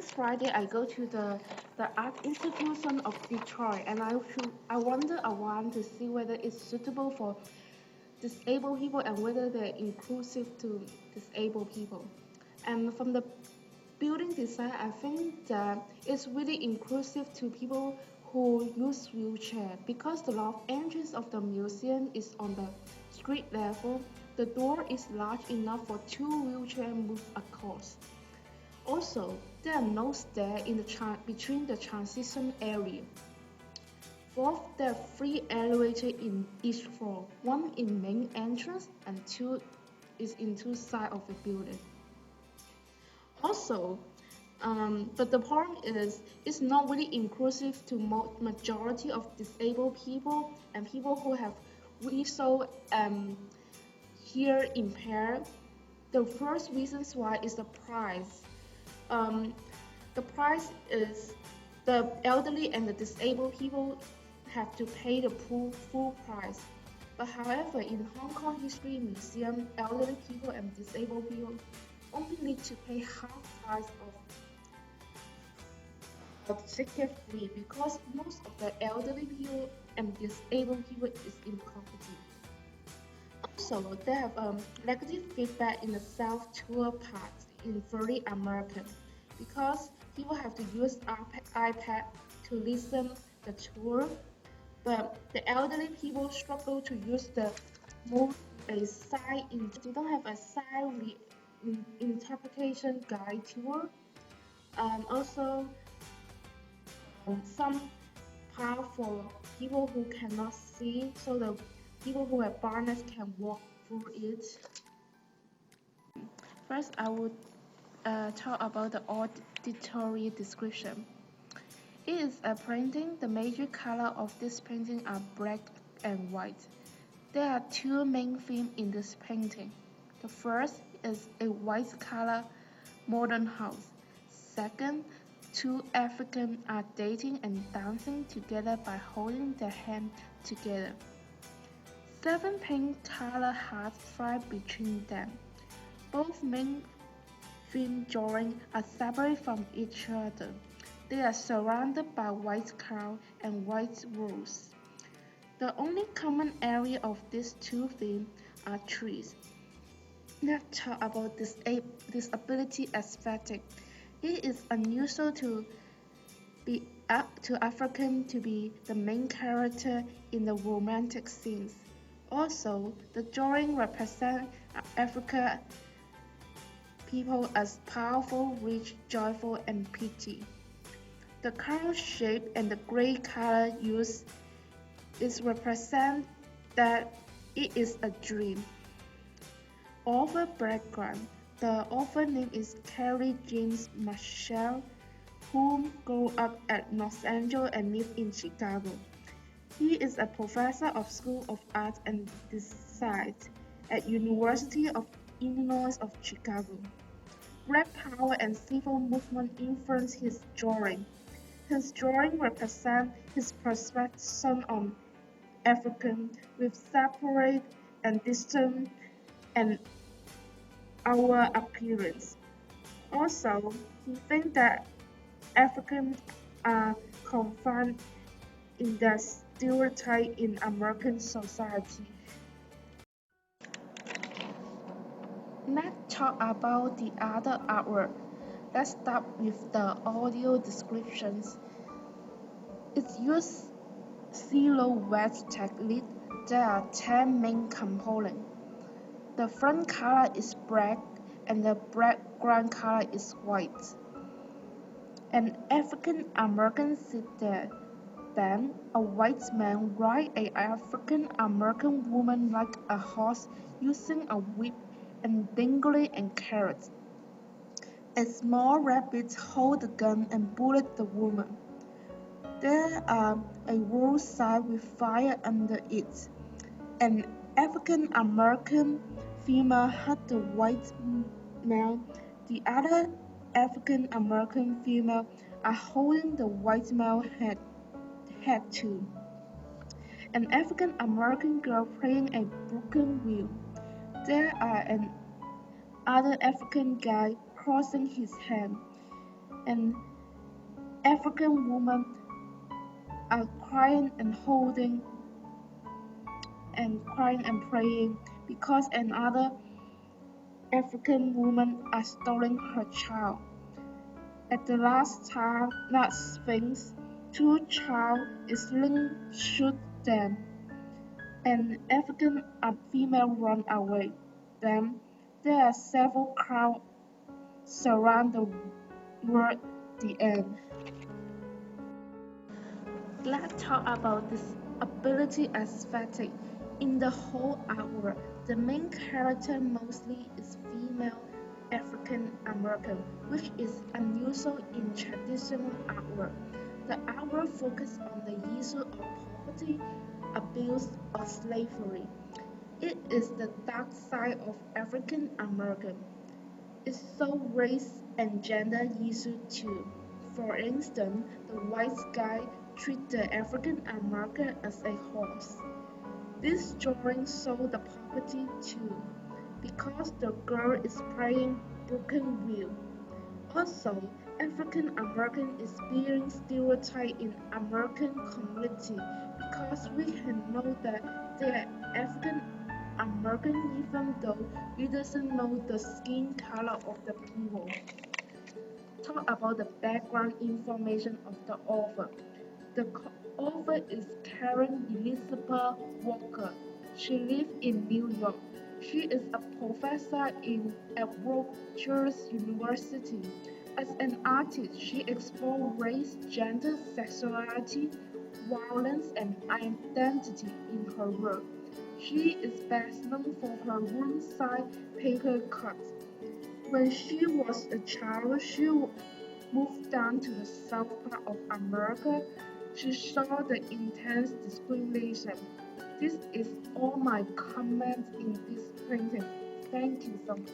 this Friday I go to the art institution of Detroit, and I wander around to see whether it's suitable for disabled people and whether they're inclusive to disabled people. And from the building design, I think that it's really inclusive to people who use wheelchair because the loft entrance of the museum is on the street level. The door is large enough for two wheelchairs move across. Also, there are no stairs in between the transition area. Fourth, there are three elevators in each floor, one in main entrance and two is in two sides of the building. Also, but the problem is it's not really inclusive to majority of disabled people and people who have visual hear impaired. The first reasons why is the price. Um, the price is the elderly and the disabled people have to pay the full price. But however, in Hong Kong History Museum, elderly people and disabled people only need to pay half price of ticket free because most of the elderly people and disabled people is in poverty. Also, they have negative feedback in the South Tour part in Firday American because people have to use iPad to listen the tour, but the elderly people struggle to use the move a sign in they don't have a sign interpretation guide tour. Also, some path for people who cannot see, so the people who have blindness can walk through it. First, I would talk about the auditory description. It is a painting. The major color of this painting are black and white. There are two main themes in this painting. The first is a white color modern house. Second, two Africans are dating and dancing together by holding their hands together. Seven pink color hearts fly between them. Both main theme drawings are separate from each other. They are surrounded by white clouds and white walls. The only common area of these two themes are trees. Let's talk about disability aesthetic. It is unusual to be up to African to be the main character in the romantic scenes. Also, the drawing represents African people as powerful, rich, joyful, and pretty. The color shape and the gray color used is represent that it is a dream. Author background. The author name is Carrie James Marshall, who grew up at Los Angeles and lived in Chicago. He is a professor of School of Art and Design at University of Illinois of Chicago. Black power and civil movement influenced his drawing. His drawing represents his perception on African with separate and distant and our appearance. Also, he thinks that Africans are confined in the stereotype in American society. Let's talk about the other artwork. Let's start with the audio descriptions. It uses silhouette technique. There are 10 main components. The front color is black and the background color is white. An African American sits there. Then a white man rides an African American woman like a horse using a whip and dangling a carrot. A small rabbit holds the gun and bullets the woman. There are a wall sign with fire under it. An African American female hugs the white male. The other African American female are holding the white male head too. An African American girl playing a broken wheel. There are an other African guy crossing his hand. and African women are crying and holding and crying and praying because another African woman is stealing her child. At the last Sphinx, two child is linked shoot them. An African female run away. Then there are several crowds surround the word the end. Let's talk about this ability aesthetic. In the whole artwork, the main character mostly is female African American, which is unusual in traditional artwork. The artwork focuses on the issue of poverty, abuse, or slavery. It is the dark side of African American. It shows race and gender issues too. For instance, the white guy treats the African American as a horse. This drawing shows the poverty too, because the girl is playing broken wheel. Also, African American is being stereotyped in American community because we can know that they are African American even though we doesn't know the skin color of the people. Talk about the background information of the author. The author is Karen Elizabeth Walker. She lives in New York. She is a professor at Rutgers University. As an artist, she explores race, gender, sexuality, violence, and identity in her work. She is best known for her one-side paper cuts. When she was a child, she moved down to the south part of America. She saw the intense discrimination. This is all my comments in this painting. Thank you so much.